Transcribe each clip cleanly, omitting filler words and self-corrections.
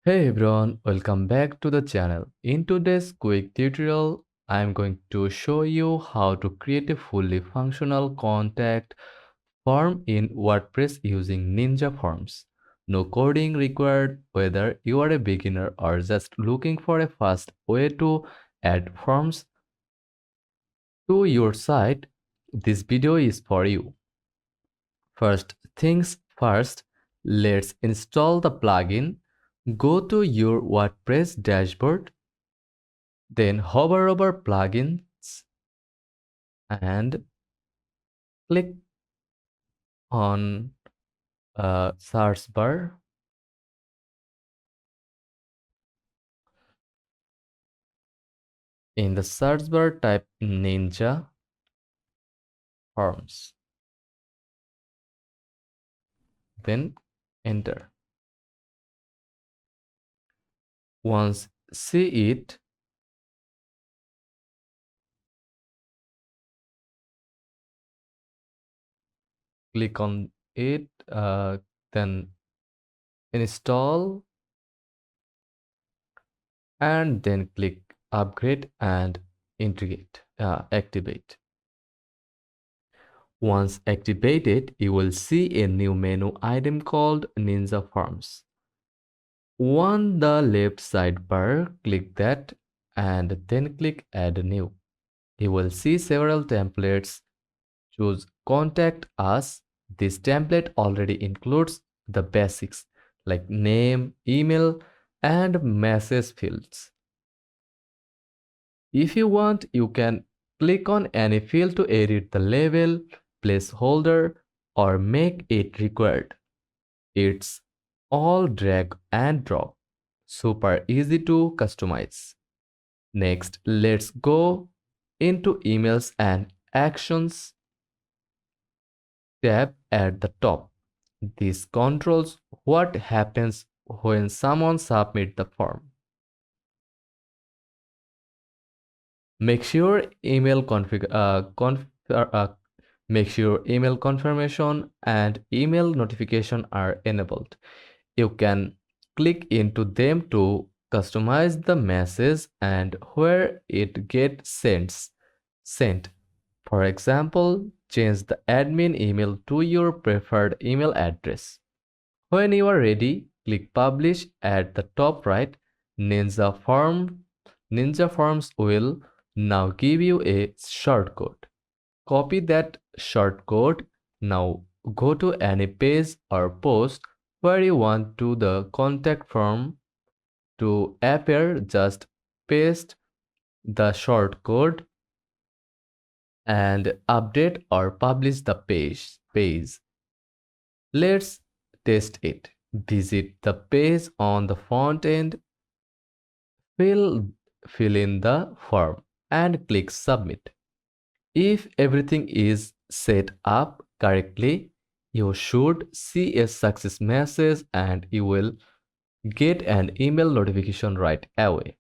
Hey everyone, welcome back to the channel. In today's quick tutorial, I am going to show you how to create a fully functional contact form in WordPress using Ninja Forms. No coding required whether you are a beginner or just looking for a fast way to add forms to your site. This video is for you. First things first, let's install the plugin. Go to your WordPress dashboard, then hover over plugins and click on search bar. In the search bar, type Ninja Forms, then enter. Once see it, click on it, then install, and then click upgrade and integrate, activate. Once activated, you will see a new menu item called Ninja Forms. On the left sidebar, click that and then click Add New. You will see several templates. Choose Contact Us. This template already includes the basics like name, email, and message fields. If you want, you can click on any field to edit the label, placeholder, or make it required. It's all drag and drop. Super easy to customize. Next, let's go into emails and actions tab at the top. This controls what happens when someone submits the form. Make sure make sure email confirmation and email notification are enabled. You can click into them to customize the message and where it gets sent. For example, change the admin email to your preferred email address. When you are ready, click Publish at the top right. Ninja Forms will now give you a shortcode. Copy that shortcode. Now go to any page or post where you want to the contact form to appear. Just paste the shortcode and update or publish the page. Let's test it. Visit the page on the front end, fill, fill in the form and click submit. If everything is set up correctly, you should see a success message and you will get an email notification right away.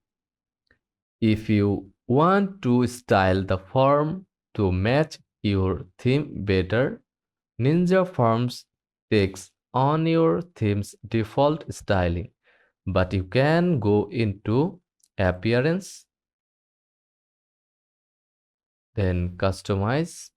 If you want to style the form to match your theme better, Ninja Forms takes on your theme's default styling, but you can go into Appearance, then Customize,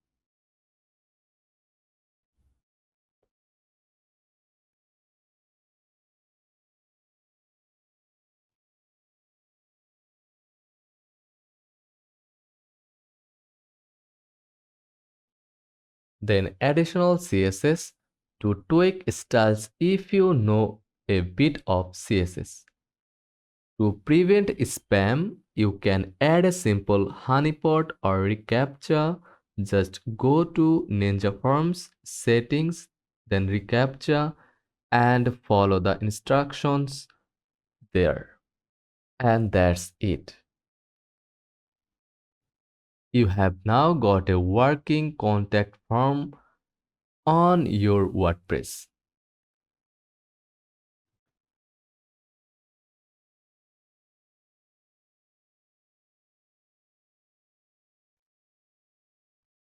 then Additional CSS to tweak styles if you know a bit of CSS. To prevent spam, you can add a simple honeypot or reCAPTCHA. Just go to Ninja Forms settings, then reCAPTCHA and follow the instructions there. And that's it. You have now got a working contact form on your WordPress.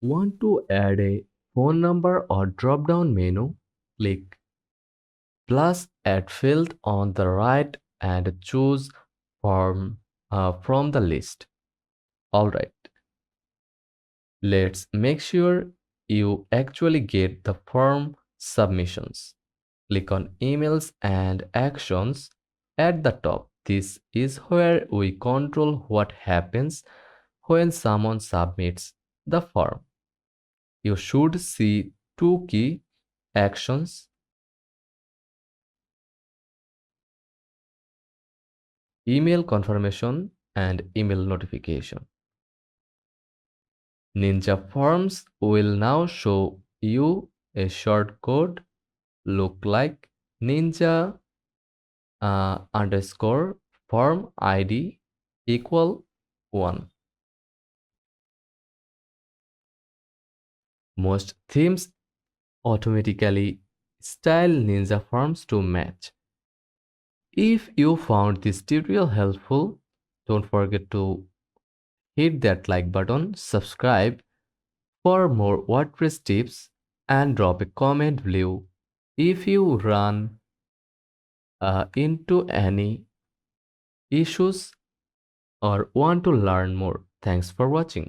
Want to add a phone number or drop-down menu? Click plus add field on the right and choose form from the list. Alright, let's make sure you actually get the form submissions. Click on emails and actions at the top. This is where we control what happens when someone submits the form. You should see two key actions: email confirmation and email notification. Ninja Forms will now show you a short code look like ninja underscore form ID equal 1. Most themes automatically style ninja forms to match. If you found this tutorial helpful, don't forget to hit that like button, subscribe for more WordPress tips, and drop a comment below if you run into any issues or want to learn more. Thanks for watching.